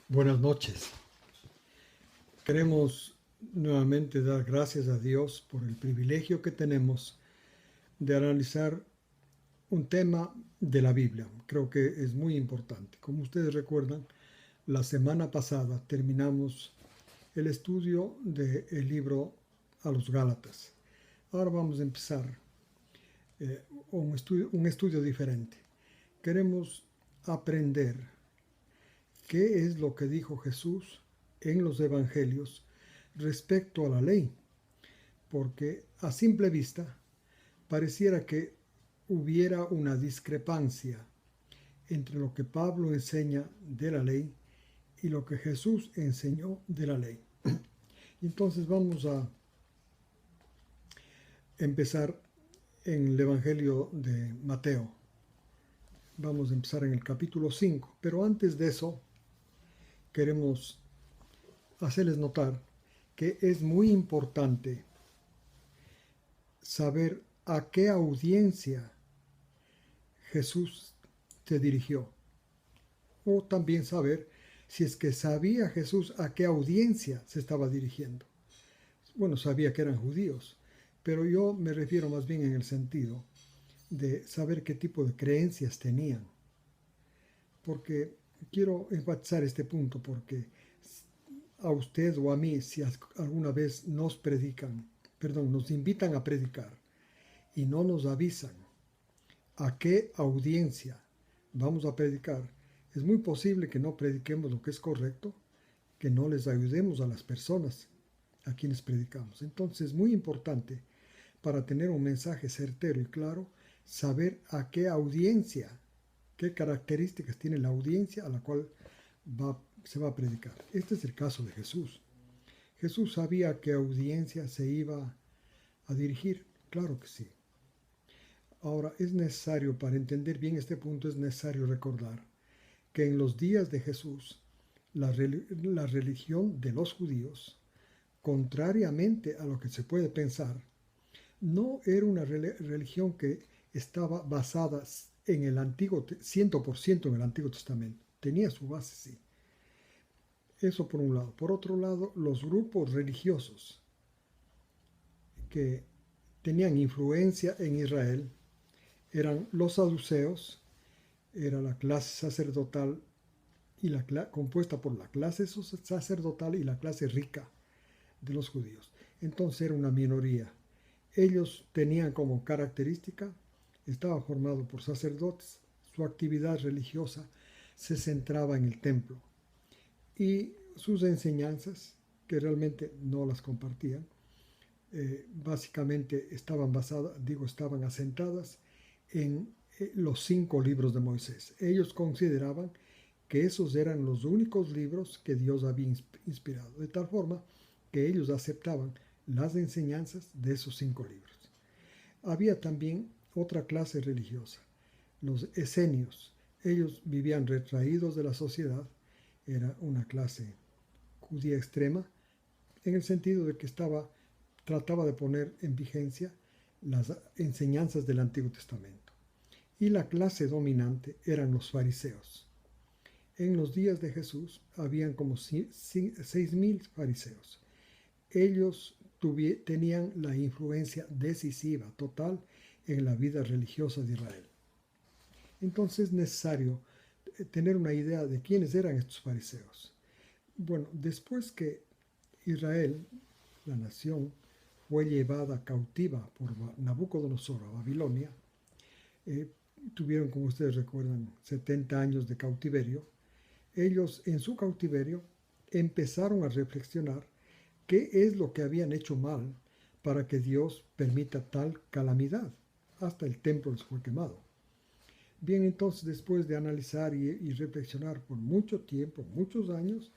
Buenas noches. Queremos nuevamente dar gracias a Dios por el privilegio que tenemos de analizar un tema de la Biblia. Creo que es muy importante. Como ustedes recuerdan, la semana pasada terminamos el estudio del libro a los Gálatas. Ahora vamos a empezar un estudio diferente. Queremos aprender qué es lo que dijo Jesús en los evangelios respecto a la ley, porque a simple vista pareciera que hubiera una discrepancia entre lo que Pablo enseña de la ley y lo que Jesús enseñó de la ley. Entonces vamos a empezar en el Evangelio de Mateo. Vamos a empezar en el capítulo 5, pero antes de eso queremos hacerles notar que es muy importante saber a qué audiencia Jesús se dirigió, o también saber si es que sabía Jesús a qué audiencia se estaba dirigiendo. Bueno, sabía que eran judíos, pero yo me refiero más bien en el sentido de saber qué tipo de creencias tenían, porque quiero enfatizar este punto, porque a usted o a mí, si alguna vez nos invitan a predicar y no nos avisan a qué audiencia vamos a predicar, es muy posible que no prediquemos lo que es correcto, que no les ayudemos a las personas a quienes predicamos. Entonces es muy importante, para tener un mensaje certero y claro, saber a qué audiencia, qué características tiene la audiencia a la cual se va a predicar. Este es el caso de Jesús. Jesús sabía a qué audiencia se iba a dirigir, claro que sí. Ahora, es necesario, para entender bien este punto, es necesario recordar que en los días de Jesús, la religión de los judíos, contrariamente a lo que se puede pensar, no era una religión que estaba basada en el Antiguo, 100% en el Antiguo Testamento. Tenía su base, sí. Eso por un lado. Por otro lado, los grupos religiosos que tenían influencia en Israel eran los saduceos, era la clase sacerdotal y compuesta por la clase sacerdotal y la clase rica de los judíos. Entonces era una minoría. Ellos tenían como característica, estaba formado por sacerdotes, su actividad religiosa se centraba en el templo y sus enseñanzas, que realmente no las compartían, básicamente estaban asentadas en los 5 libros de Moisés. Ellos consideraban que esos eran los únicos libros que Dios había inspirado, de tal forma que ellos aceptaban las enseñanzas de esos 5 libros. Había también otra clase religiosa, los esenios. Ellos vivían retraídos de la sociedad, era una clase judía extrema, en el sentido de que trataba de poner en vigencia las enseñanzas del Antiguo Testamento. Y la clase dominante eran los fariseos. En los días de Jesús habían como 6,000 fariseos. Ellos tenían la influencia decisiva, total, en la vida religiosa de Israel. Entonces es necesario tener una idea de quiénes eran estos fariseos. Bueno, después que Israel, la nación, fue llevada cautiva por Nabucodonosor a Babilonia, tuvieron, como ustedes recuerdan, 70 años de cautiverio. Ellos en su cautiverio empezaron a reflexionar qué es lo que habían hecho mal para que Dios permita tal calamidad. Hasta el templo les fue quemado. Bien, entonces después de analizar y reflexionar por mucho tiempo, muchos años,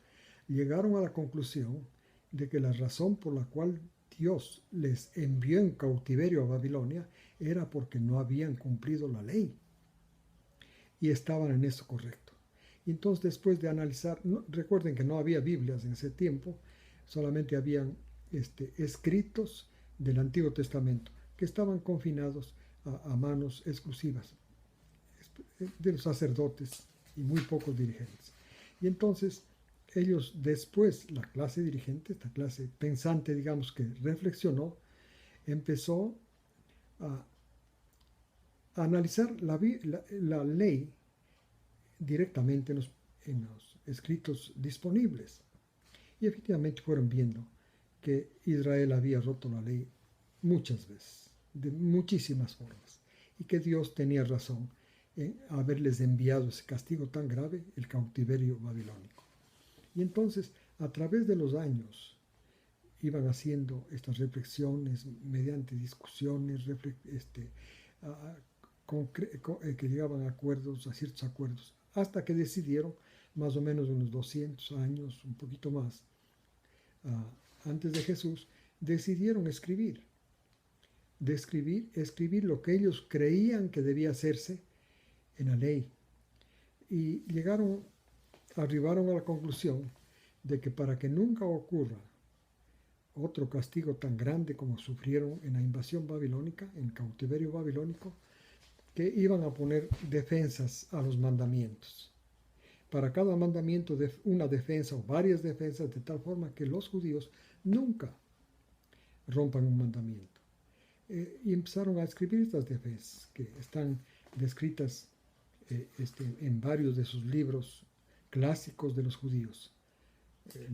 llegaron a la conclusión de que la razón por la cual Dios les envió en cautiverio a Babilonia era porque no habían cumplido la ley y estaban en eso correcto. Entonces, después de analizar, recuerden que no había Biblias en ese tiempo, solamente habían escritos del Antiguo Testamento que estaban confinados a manos exclusivas de los sacerdotes y muy pocos dirigentes. Y entonces ellos después, la clase dirigente, esta clase pensante, digamos, que reflexionó, empezó a analizar la ley directamente en los escritos disponibles. Y efectivamente fueron viendo que Israel había roto la ley muchas veces, de muchísimas formas, y que Dios tenía razón en haberles enviado ese castigo tan grave, el cautiverio babilónico. Y entonces, a través de los años, iban haciendo estas reflexiones mediante discusiones que llegaban a acuerdos, a ciertos acuerdos, hasta que decidieron, más o menos unos 200 años, un poquito más, antes de Jesús, decidieron escribir lo que ellos creían que debía hacerse en la ley. Y arribaron a la conclusión de que para que nunca ocurra otro castigo tan grande como sufrieron en la invasión babilónica, en el cautiverio babilónico, que iban a poner defensas a los mandamientos. Para cada mandamiento una defensa o varias defensas, de tal forma que los judíos nunca rompan un mandamiento. Y empezaron a escribir estas defensas, que están descritas en varios de sus libros clásicos de los judíos,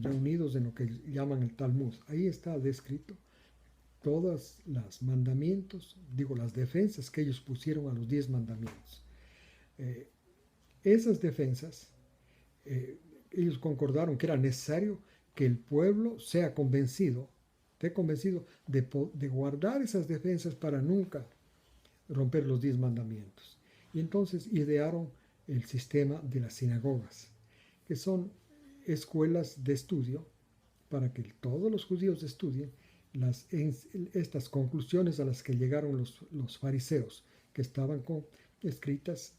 reunidos en lo que llaman el Talmud. Ahí está descrito todos los mandamientos, las defensas que ellos pusieron a los 10 mandamientos. Esas defensas, ellos concordaron que era necesario que el pueblo esté convencido de guardar esas defensas para nunca romper los 10 mandamientos. Y entonces idearon el sistema de las sinagogas, que son escuelas de estudio para que todos los judíos estudien estas conclusiones a las que llegaron los fariseos, que estaban escritas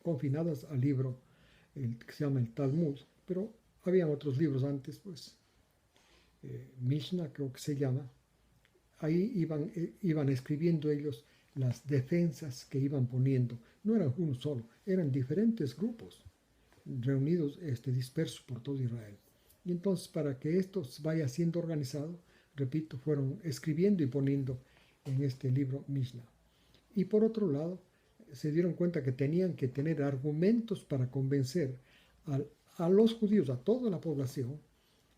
confinadas al libro que se llama el Talmud, pero habían otros libros antes, pues Mishnah creo que se llama. Ahí iban escribiendo ellos las defensas que iban poniendo. No eran uno solo, eran diferentes grupos reunidos, dispersos por todo Israel. Y entonces, para que esto vaya siendo organizado, repito, fueron escribiendo y poniendo en este libro Mishnah. Y por otro lado, se dieron cuenta que tenían que tener argumentos para convencer a los judíos, a toda la población,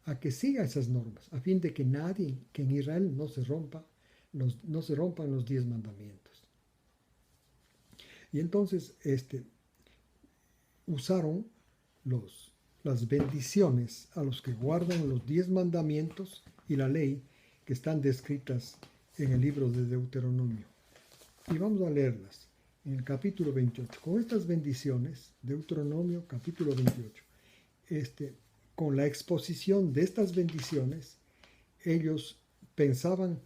a que siga esas normas, a fin de que nadie, que en Israel no se rompan los 10 mandamientos. Y entonces usaron las bendiciones a los que guardan los 10 mandamientos y la ley que están descritas en el libro de Deuteronomio. Y vamos a leerlas en el capítulo 28. Con estas bendiciones, Deuteronomio capítulo 28, con la exposición de estas bendiciones, ellos pensaban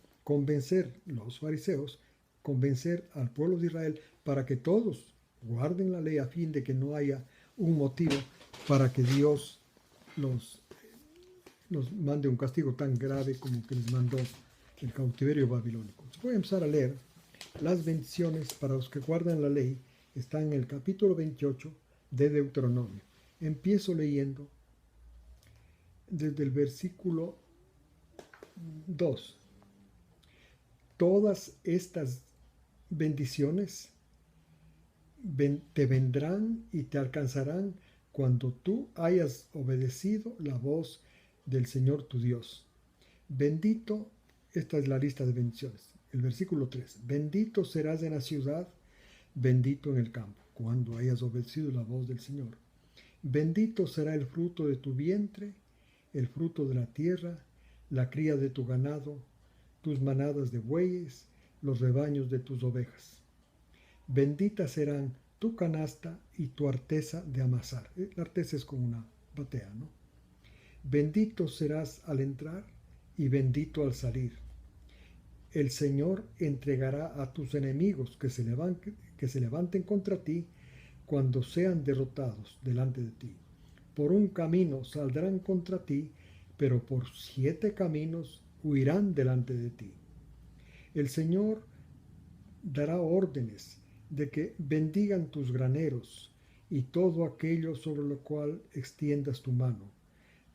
los fariseos, convencer al pueblo de Israel para que todos guarden la ley a fin de que no haya un motivo para que Dios los mande un castigo tan grave como que les mandó el cautiverio babilónico. Voy a empezar a leer las bendiciones para los que guardan la ley. Están en el capítulo 28 de Deuteronomio. Empiezo leyendo desde el versículo 2. Todas estas bendiciones te vendrán y te alcanzarán cuando tú hayas obedecido la voz del Señor tu Dios. Bendito, esta es la lista de bendiciones. El versículo 3. Bendito serás en la ciudad, bendito en el campo, cuando hayas obedecido la voz del Señor. Bendito será el fruto de tu vientre, el fruto de la tierra, la cría de tu ganado, tus manadas de bueyes, los rebaños de tus ovejas. Benditas serán tu canasta y tu arteza de amasar. La arteza es como una batea, ¿no? Bendito serás al entrar y bendito al salir. El Señor entregará a tus enemigos que se levanten contra ti cuando sean derrotados delante de ti. Por un camino saldrán contra ti, pero por 7 caminos huirán delante de ti. El Señor dará órdenes de que bendigan tus graneros y todo aquello sobre lo cual extiendas tu mano,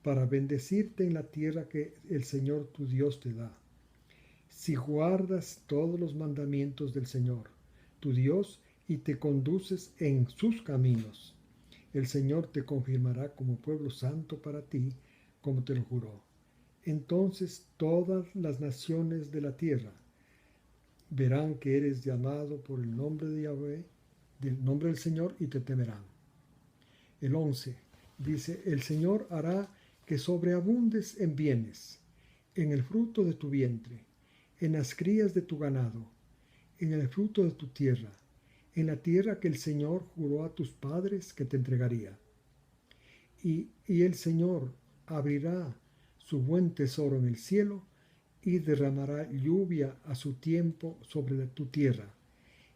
para bendecirte en la tierra que el Señor tu Dios te da. Si guardas todos los mandamientos del Señor, tu Dios, y te conduces en sus caminos, el Señor te confirmará como pueblo santo para ti, como te lo juró. Entonces todas las naciones de la tierra verán que eres llamado por el nombre de Yahweh, del nombre del Señor, y te temerán. El 11 dice, el Señor hará que sobreabundes en bienes, en el fruto de tu vientre, en las crías de tu ganado, en el fruto de tu tierra, en la tierra que el Señor juró a tus padres que te entregaría. Y el Señor abrirá su buen tesoro en el cielo y derramará lluvia a su tiempo sobre tu tierra,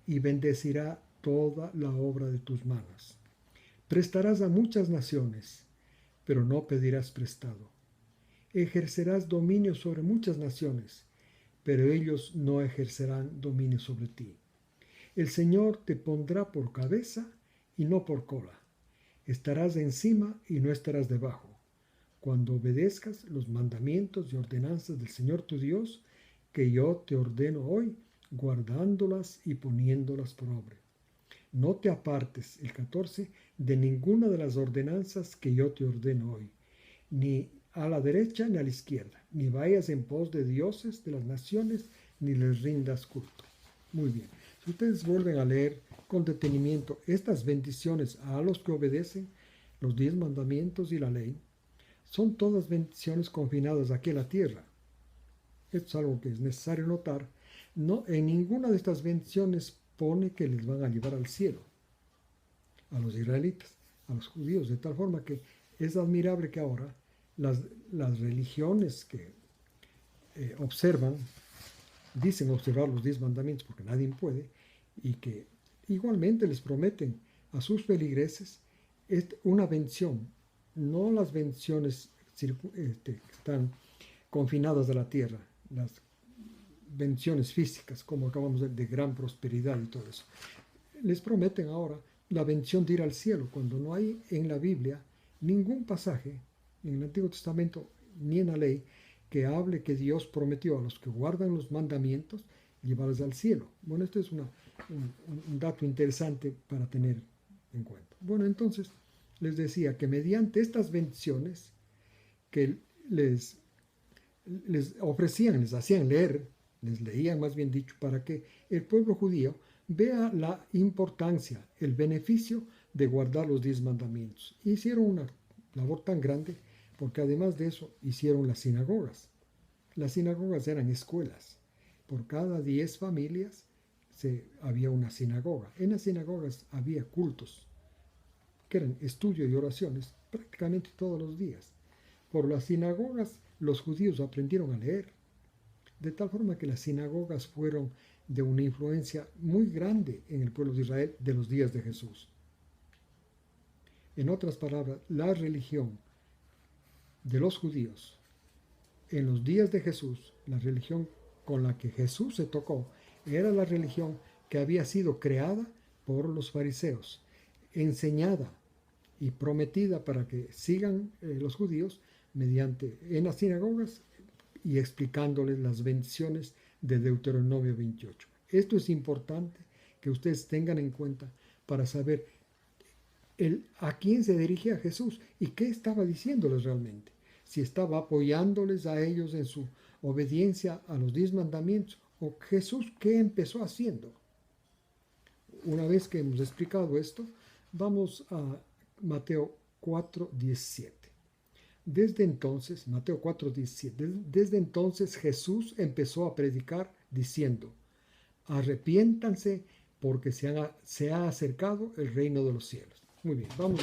y bendecirá toda la obra de tus manos. Prestarás a muchas naciones, pero no pedirás prestado. Ejercerás dominio sobre muchas naciones, pero ellos no ejercerán dominio sobre ti. El Señor te pondrá por cabeza y no por cola. Estarás encima y no estarás debajo, cuando obedezcas los mandamientos y ordenanzas del Señor tu Dios, que yo te ordeno hoy, guardándolas y poniéndolas por obra. No te apartes, el 14, de ninguna de las ordenanzas que yo te ordeno hoy, ni a la derecha ni a la izquierda, ni vayas en pos de dioses de las naciones, ni les rindas culto. Muy bien. Si ustedes vuelven a leer con detenimiento estas bendiciones a los que obedecen los 10 mandamientos y la ley, son todas bendiciones confinadas aquí en la tierra. Esto es algo que es necesario notar. No, en ninguna de estas bendiciones pone que les van a llevar al cielo, a los israelitas, a los judíos, de tal forma que es admirable que ahora las religiones que observan, dicen observar los 10 mandamientos porque nadie puede, y que igualmente les prometen a sus feligreses una bendición, no las bendiciones que están confinadas a la tierra, las bendiciones físicas, como acabamos de gran prosperidad y todo eso. Les prometen ahora la bendición de ir al cielo, cuando no hay en la Biblia ningún pasaje, en el Antiguo Testamento ni en la ley, que hable que Dios prometió a los que guardan los mandamientos llevarlos al cielo. Bueno, esto es un dato interesante para tener en cuenta. Bueno, entonces les decía que mediante estas bendiciones que les ofrecían, les hacían leer, les leían más bien dicho, para que el pueblo judío vea la importancia, el beneficio de guardar los 10 mandamientos. Hicieron una labor tan grande porque además de eso hicieron las sinagogas. Las sinagogas eran escuelas. Por cada 10 familias había una sinagoga. En las sinagogas había cultos, que eran estudio y oraciones prácticamente todos los días. Por las sinagogas los judíos aprendieron a leer, de tal forma que las sinagogas fueron de una influencia muy grande en el pueblo de Israel de los días de Jesús. En otras palabras, la religión de los judíos en los días de Jesús, la religión con la que Jesús se tocó, era la religión que había sido creada por los fariseos, enseñada y prometida para que sigan los judíos en las sinagogas y explicándoles las bendiciones de Deuteronomio 28. Esto es importante que ustedes tengan en cuenta para saber a quién se dirigía Jesús y qué estaba diciéndoles realmente. Si estaba apoyándoles a ellos en su obediencia a los 10 mandamientos, o Jesús qué empezó haciendo. Una vez que hemos explicado esto, vamos a Mateo 4:17. Desde entonces, Mateo 4:17, desde entonces Jesús empezó a predicar diciendo, arrepiéntanse porque se ha acercado el reino de los cielos. Muy bien, vamos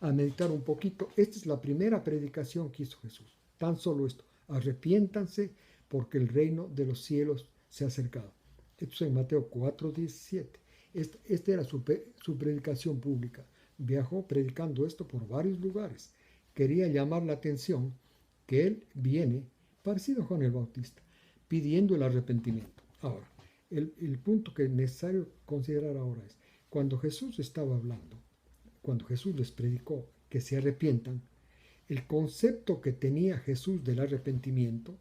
a meditar un poquito. Esta es la primera predicación que hizo Jesús. Tan solo esto, arrepiéntanse porque el reino de los cielos se ha acercado. Esto es en Mateo 4:17. Esta era su predicación pública. Viajó predicando esto por varios lugares. Quería llamar la atención que él viene, parecido a Juan el Bautista, pidiendo el arrepentimiento. Ahora, el punto que es necesario considerar ahora es, cuando Jesús estaba hablando, cuando Jesús les predicó que se arrepientan, el concepto que tenía Jesús del arrepentimiento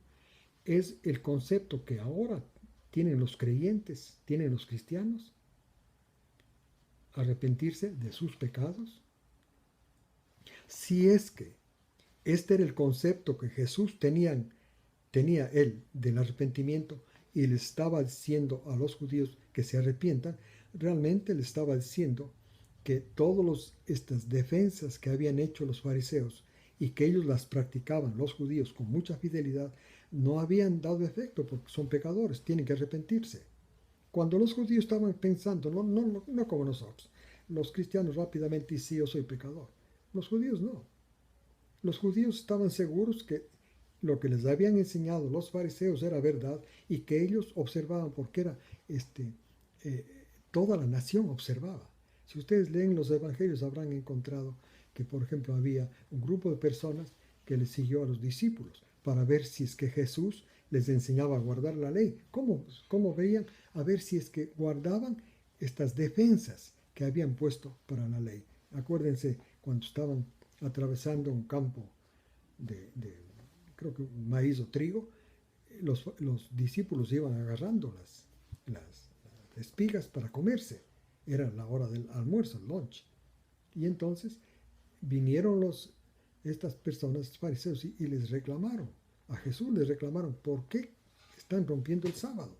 es el concepto que ahora tienen los creyentes, tienen los cristianos, arrepentirse de sus pecados. Si es que este era el concepto que Jesús tenía él del arrepentimiento y le estaba diciendo a los judíos que se arrepientan, realmente le estaba diciendo que todas estas defensas que habían hecho los fariseos y que ellos las practicaban los judíos con mucha fidelidad, no habían dado efecto porque son pecadores, tienen que arrepentirse. Cuando los judíos estaban pensando, no como nosotros, los cristianos rápidamente dicen, sí, yo soy pecador. Los judíos no. Los judíos estaban seguros que lo que les habían enseñado los fariseos era verdad y que ellos observaban porque era toda la nación observaba. Si ustedes leen los evangelios habrán encontrado que, por ejemplo, había un grupo de personas que les siguió a los discípulos para ver si es que Jesús les enseñaba a guardar la ley. ¿Cómo veían? A ver si es que guardaban estas defensas que habían puesto para la ley. Acuérdense cuando estaban atravesando un campo de creo que maíz o trigo, los discípulos iban agarrando las espigas para comerse. Era la hora del almuerzo, el lunch. Y entonces vinieron estas personas, fariseos, y les reclamaron. A Jesús les reclamaron, ¿por qué están rompiendo el sábado?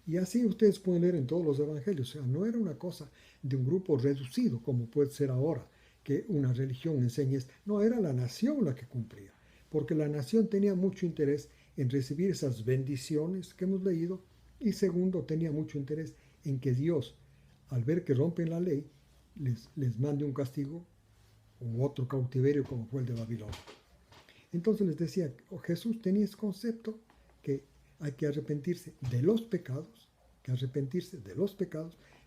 Y así ustedes pueden leer en todos los evangelios. O sea, no era una cosa de un grupo reducido, como puede ser ahora, que una religión enseñe esto. No, era la nación la que cumplía. Porque la nación tenía mucho interés en recibir esas bendiciones que hemos leído. Y segundo, tenía mucho interés en que Dios, al ver que rompen la ley, les mande un castigo u otro cautiverio como fue el de Babilonia. Entonces les decía, Jesús tenía ese concepto que hay que arrepentirse de los pecados,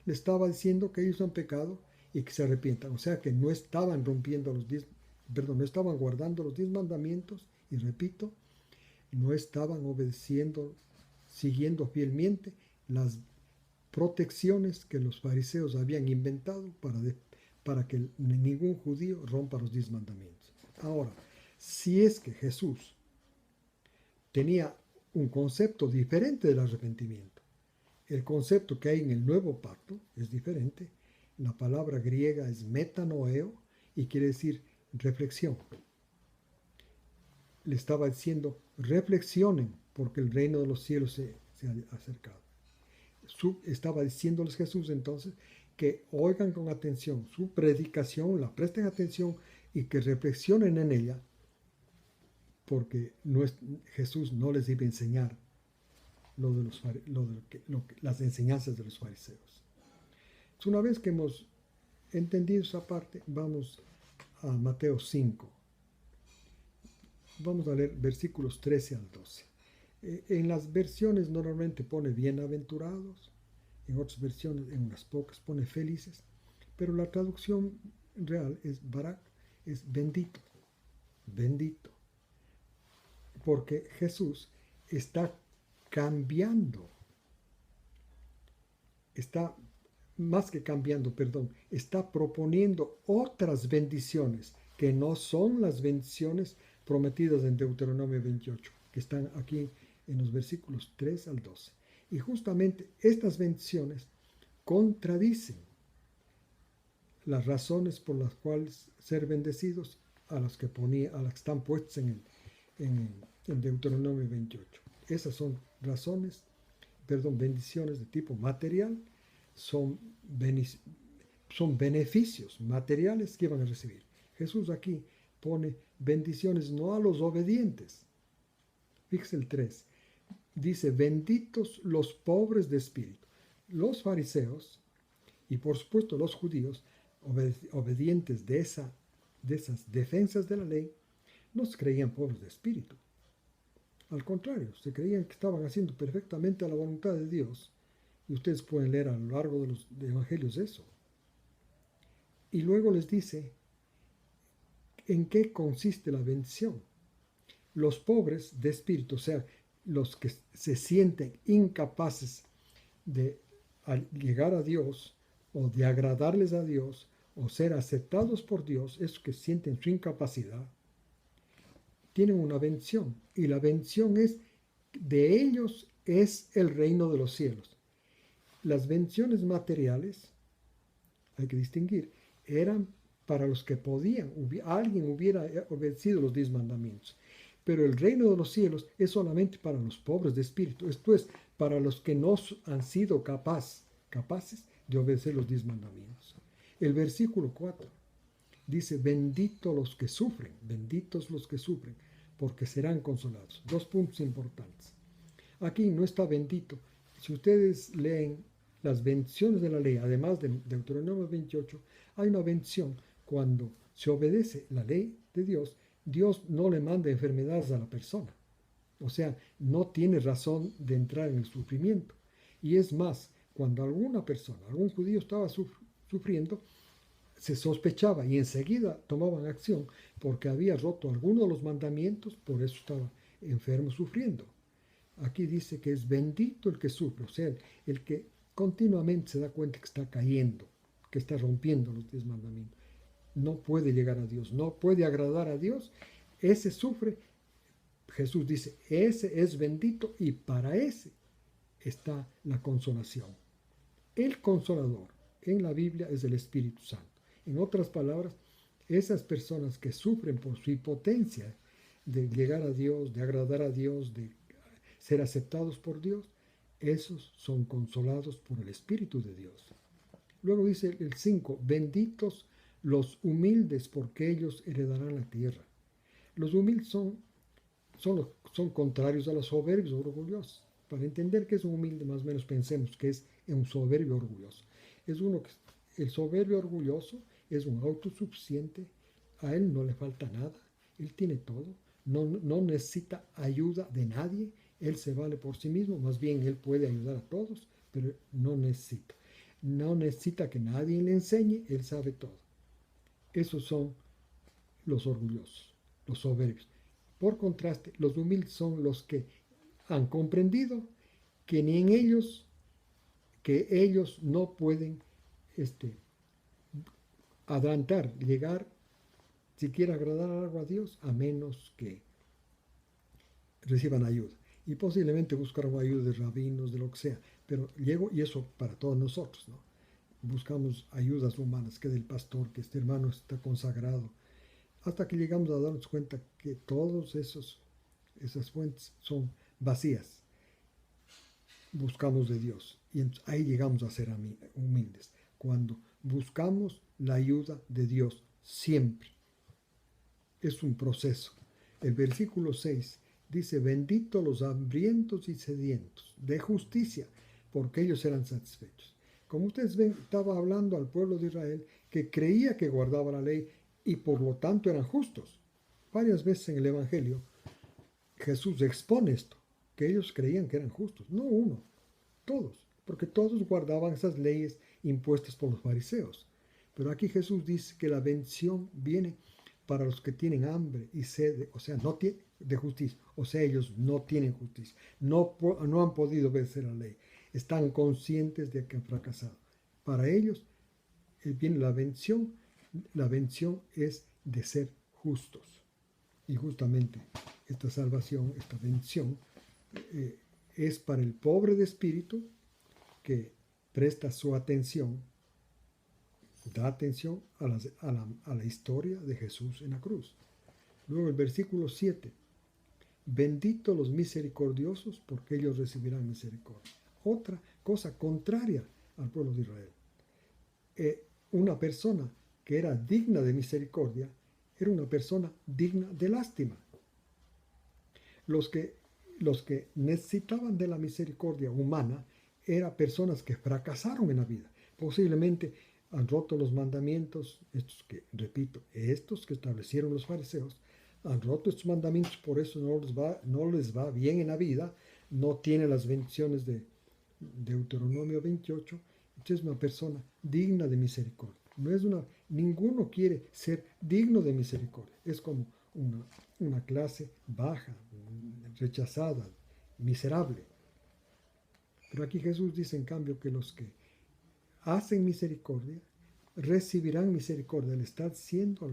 le estaba diciendo que ellos han pecado y que se arrepientan. O sea que no estaban no estaban guardando los 10 mandamientos y repito, no estaban obedeciendo, siguiendo fielmente las protecciones que los fariseos habían inventado para que ningún judío rompa los 10 mandamientos. Ahora, si es que Jesús tenía un concepto diferente del arrepentimiento, el concepto que hay en el nuevo pacto es diferente. La palabra griega es metanoeo y quiere decir reflexión. Le estaba diciendo, reflexionen porque el reino de los cielos se ha acercado. Estaba diciéndoles Jesús entonces que oigan con atención su predicación, la presten atención y que reflexionen en ella, porque Jesús no les iba a enseñar las enseñanzas de los fariseos. Una vez que hemos entendido esa parte, vamos a Mateo 5. Vamos a leer versículos 13 al 12. En las versiones normalmente pone bienaventurados, en otras versiones, en unas pocas, pone felices, pero la traducción real es barak, es bendito, bendito, porque Jesús está cambiando, está proponiendo otras bendiciones que no son las bendiciones prometidas en Deuteronomio 28, que están aquí en los versículos 3 al 12. Y justamente estas bendiciones contradicen las razones por las cuales ser bendecidos a las que están puestas en Deuteronomio 28. Esas son bendiciones de tipo material, son beneficios materiales que van a recibir. Jesús aquí pone bendiciones no a los obedientes. Fíjese el 3. Dice, benditos los pobres de espíritu. Los fariseos y por supuesto los judíos obedientes de esas defensas de la ley no se creían pobres de espíritu. Al contrario, se creían que estaban haciendo perfectamente la voluntad de Dios. Y ustedes pueden leer a lo largo de los evangelios eso. Y luego les dice, ¿en qué consiste la bendición? Los pobres de espíritu, o sea, los que se sienten incapaces de llegar a Dios o de agradarles a Dios o ser aceptados por Dios, esos que sienten su incapacidad, tienen una bendición. Y la bendición es, de ellos es el reino de los cielos. Las bendiciones materiales, hay que distinguir, eran para los que podían, alguien hubiera obedecido los 10 mandamientos. Pero el reino de los cielos es solamente para los pobres de espíritu, esto es, para los que no han sido capaces de obedecer los 10 mandamientos. El versículo 4 dice, benditos los que sufren, porque serán consolados. Dos puntos importantes. Aquí no está bendito. Si ustedes leen las bendiciones de la ley, además de Deuteronomio 28, hay una bendición cuando se obedece la ley de Dios. Dios no le manda enfermedades a la persona. O sea, no tiene razón de entrar en el sufrimiento. Y es más, cuando alguna persona, algún judío estaba sufriendo, se sospechaba y enseguida tomaban acción porque había roto alguno de los mandamientos, por eso estaba enfermo sufriendo. Aquí dice que es bendito el que sufre, o sea, el que continuamente se da cuenta que está cayendo, que está rompiendo los 10 mandamientos. No puede llegar a Dios, no puede agradar a Dios. Ese sufre, Jesús dice, ese es bendito y para ese está la consolación. El consolador en la Biblia es el Espíritu Santo. En otras palabras, esas personas que sufren por su impotencia de llegar a Dios, de agradar a Dios, de ser aceptados por Dios, esos son consolados por el Espíritu de Dios. Luego dice el 5, benditos los humildes porque ellos heredarán la tierra. Los humildes son contrarios a los soberbios orgullosos. Para entender que es un humilde, más o menos pensemos que es un soberbio orgulloso. Es uno que el soberbio orgulloso es un autosuficiente, a él no le falta nada, él tiene todo, no necesita ayuda de nadie, él se vale por sí mismo, más bien él puede ayudar a todos, pero no necesita que nadie le enseñe, él sabe todo. Esos son los orgullosos, los soberbios. Por contraste, los humildes son los que han comprendido que ni en ellos, que ellos no pueden adelantar, llegar, siquiera agradar algo a Dios, a menos que reciban ayuda. Y posiblemente buscaron ayuda de rabinos, de lo que sea. Pero llego, y eso para todos nosotros, ¿no? Buscamos ayudas humanas, que del pastor, que este hermano está consagrado, hasta que llegamos a darnos cuenta que todas esas fuentes son vacías. Buscamos de Dios. Y ahí llegamos a ser humildes. Cuando buscamos la ayuda de Dios siempre. Es un proceso. El versículo 6 dice, bendito los hambrientos y sedientos de justicia, porque ellos serán satisfechos. Como ustedes ven, estaba hablando al pueblo de Israel que creía que guardaba la ley y por lo tanto eran justos. Varias veces en el Evangelio Jesús expone esto, que ellos creían que eran justos. No uno, todos, porque todos guardaban esas leyes impuestas por los fariseos. Pero aquí Jesús dice que la bendición viene para los que tienen hambre y sed, o sea, no tienen de justicia, o sea, ellos no tienen justicia, no han podido obedecer la ley, están conscientes de que han fracasado. Para ellos viene la bendición es de ser justos. Y justamente esta salvación, esta bendición, es para el pobre de espíritu que presta su atención, da atención a la historia de Jesús en la cruz. Luego el versículo 7, bendito los misericordiosos porque ellos recibirán misericordia. Otra cosa contraria al pueblo de Israel. Una persona que era digna de misericordia era una persona digna de lástima. Los que necesitaban de la misericordia humana eran personas que fracasaron en la vida. Posiblemente han roto los mandamientos, estos que establecieron los fariseos, han roto estos mandamientos, por eso no les va bien en la vida, no tiene las bendiciones de Deuteronomio 28, entonces es una persona digna de misericordia. Ninguno quiere ser digno de misericordia, es como una clase baja, rechazada, miserable. Pero aquí Jesús dice en cambio que los que hacen misericordia recibirán misericordia. Le está diciendo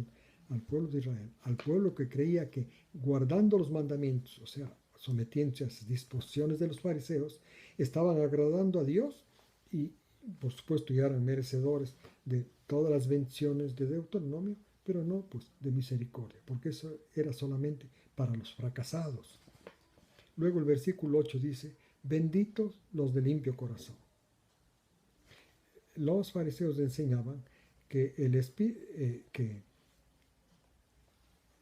al pueblo de Israel, al pueblo que creía que guardando los mandamientos, o sea, sometiéndose a las disposiciones de los fariseos, estaban agradando a Dios y por supuesto ya eran merecedores de todas las bendiciones de Deuteronomio, pero no pues de misericordia, porque eso era solamente para los fracasados. Luego el versículo 8 dice, benditos los de limpio corazón. Los fariseos enseñaban que, que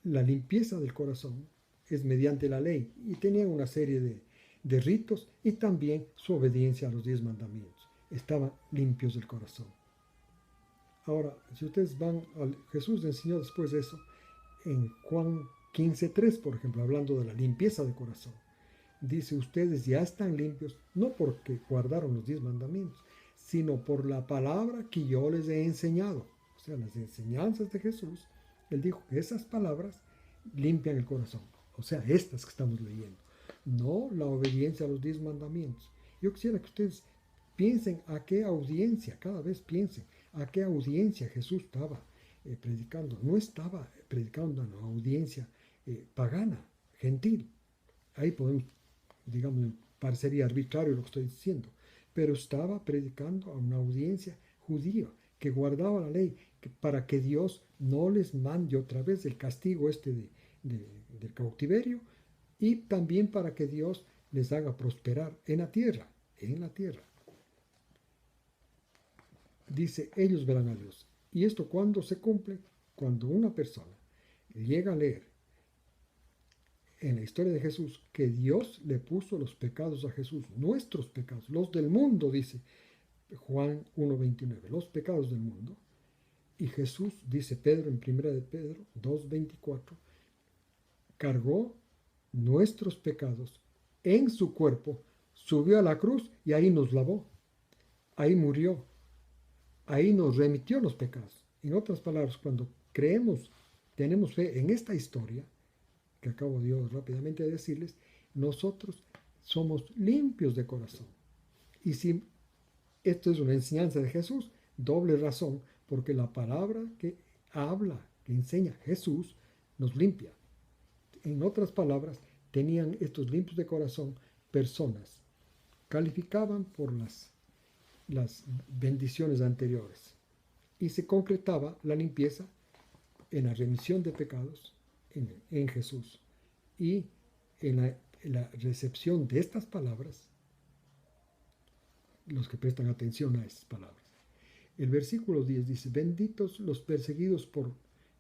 la limpieza del corazón es mediante la ley y tenían una serie de ritos y también su obediencia a los 10 mandamientos. Estaban limpios del corazón. Ahora, si ustedes van, Jesús enseñó después de eso en Juan 15:3, por ejemplo, hablando de la limpieza de corazón. Dice, ustedes ya están limpios, no porque guardaron los 10 mandamientos, sino por la palabra que yo les he enseñado. O sea, las enseñanzas de Jesús, él dijo que esas palabras limpian el corazón. O sea, estas que estamos leyendo. No la obediencia a los 10 mandamientos. Yo quisiera que ustedes piensen a qué audiencia, cada vez piensen, a qué audiencia Jesús estaba predicando. No estaba predicando a una audiencia pagana, gentil. Ahí podemos, digamos, parecería arbitrario lo que estoy diciendo, pero estaba predicando a una audiencia judía que guardaba la ley para que Dios no les mande otra vez el castigo del cautiverio y también para que Dios les haga prosperar en la tierra, en la tierra. Dice, ellos verán a Dios. ¿Y esto cuándo se cumple? Cuando una persona llega a leer en la historia de Jesús que Dios le puso los pecados a Jesús, nuestros pecados, los del mundo, dice Juan 1:29, los pecados del mundo. Y Jesús, dice Pedro en 1 de Pedro 2:24, cargó nuestros pecados en su cuerpo, subió a la cruz y ahí nos lavó, ahí murió, ahí nos remitió los pecados. En otras palabras, cuando creemos, tenemos fe en esta historia, que acabo yo rápidamente de decirles, nosotros somos limpios de corazón. Y si esto es una enseñanza de Jesús, doble razón, porque la palabra que habla, que enseña Jesús, nos limpia. En otras palabras, tenían estos limpios de corazón personas, calificaban por las bendiciones anteriores y se concretaba la limpieza en la remisión de pecados en Jesús y en la recepción de estas palabras, los que prestan atención a estas palabras. El versículo 10 dice, benditos los perseguidos por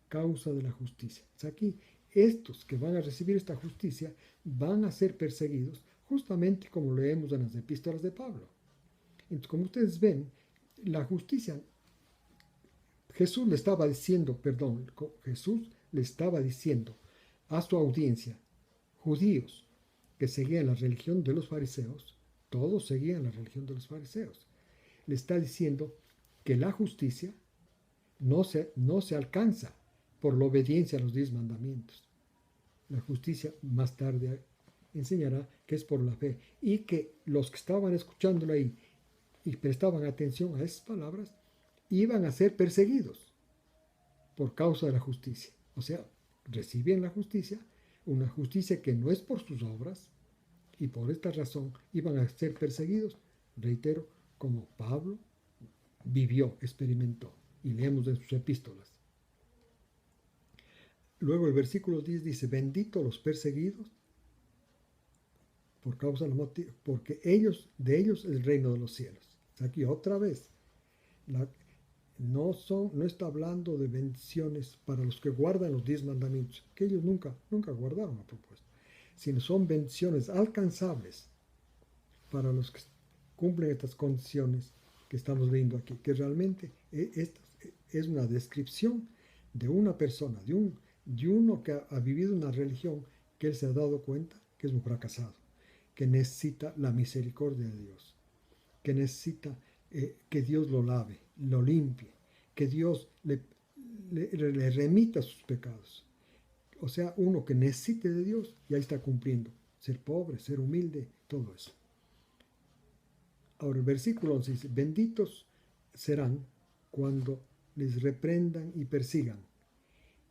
causa de la justicia. O sea, aquí estos que van a recibir esta justicia van a ser perseguidos justamente como leemos en las epístolas de Pablo. Entonces, como ustedes ven, la justicia, Jesús le estaba diciendo a su audiencia, judíos que seguían la religión de los fariseos, todos seguían la religión de los fariseos, le está diciendo que la justicia no se alcanza por la obediencia a los 10 mandamientos. La justicia más tarde enseñará que es por la fe y que los que estaban escuchándolo ahí y prestaban atención a esas palabras iban a ser perseguidos por causa de la justicia. O sea, reciben la justicia, una justicia que no es por sus obras, y por esta razón iban a ser perseguidos, reitero, como Pablo vivió, experimentó, y leemos en sus epístolas. Luego el versículo 10 dice, bendito los perseguidos por causa de la motivo, porque de ellos es el reino de los cielos. Aquí otra vez, no está hablando de bendiciones para los que guardan los 10 mandamientos, que ellos nunca guardaron a propósito, sino son bendiciones alcanzables para los que cumplen estas condiciones que estamos viendo aquí, que realmente esta es una descripción de una persona, de uno que ha vivido una religión que él se ha dado cuenta que es un fracasado, que necesita la misericordia de Dios, que necesita que Dios lo lave, lo limpie, que Dios le remita sus pecados. O sea, uno que necesite de Dios, ya está cumpliendo. Ser pobre, ser humilde, todo eso. Ahora el versículo 11 dice, benditos serán cuando les reprendan y persigan,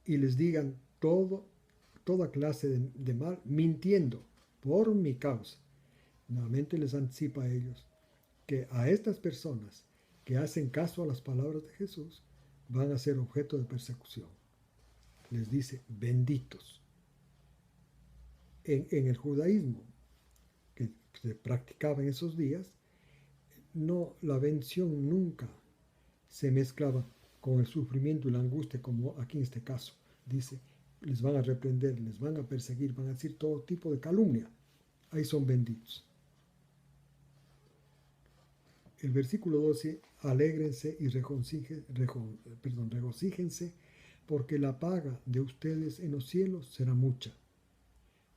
y les digan toda clase de mal, mintiendo por mi causa. Nuevamente les anticipa a ellos que a estas personas que hacen caso a las palabras de Jesús van a ser objeto de persecución. Les dice, benditos. En el judaísmo que se practicaba en esos días, no, la bendición nunca se mezclaba con el sufrimiento y la angustia, como aquí en este caso. Dice, les van a reprender, les van a perseguir, van a decir todo tipo de calumnia. Ahí son benditos. El versículo 12, alégrense y regocíjense, porque la paga de ustedes en los cielos será mucha.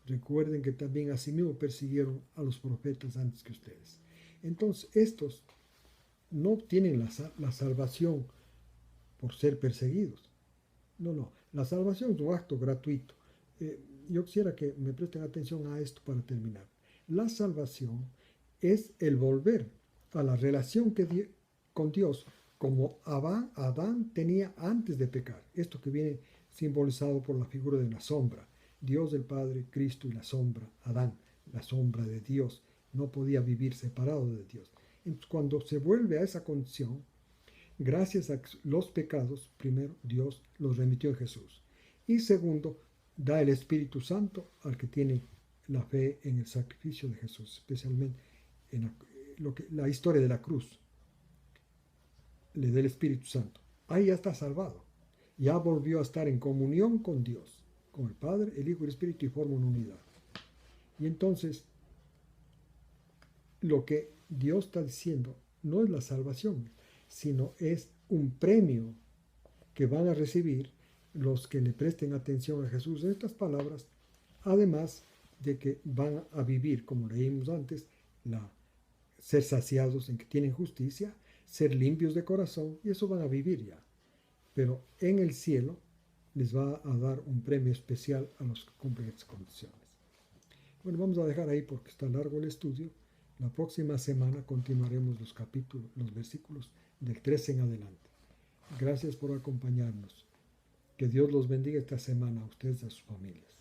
Recuerden que también asimismo persiguieron a los profetas antes que ustedes. Entonces, estos no obtienen la salvación por ser perseguidos. No. La salvación es un acto gratuito. Yo quisiera que me presten atención a esto para terminar. La salvación es el volver a la relación con Dios como Adán tenía antes de pecar. Esto que viene simbolizado por la figura de la sombra. Dios el Padre, Cristo y la sombra, Adán, la sombra de Dios. No podía vivir separado de Dios. Entonces, cuando se vuelve a esa condición, gracias a los pecados, primero, Dios los remitió en Jesús. Y segundo, da el Espíritu Santo al que tiene la fe en el sacrificio de Jesús, especialmente en la historia de la cruz. Le da el Espíritu Santo. Ahí ya está salvado. Ya volvió a estar en comunión con Dios, con el Padre, el Hijo y el Espíritu, y forma una unidad. Y entonces, lo que Dios está diciendo no es la salvación, sino es un premio que van a recibir los que le presten atención a Jesús en estas palabras, además de que van a vivir, como leímos antes, ser saciados en que tienen justicia, ser limpios de corazón, y eso van a vivir ya. Pero en el cielo les va a dar un premio especial a los que cumplen estas condiciones. Bueno, vamos a dejar ahí porque está largo el estudio. La próxima semana continuaremos los versículos del 13 en adelante. Gracias por acompañarnos. Que Dios los bendiga esta semana a ustedes y a sus familias.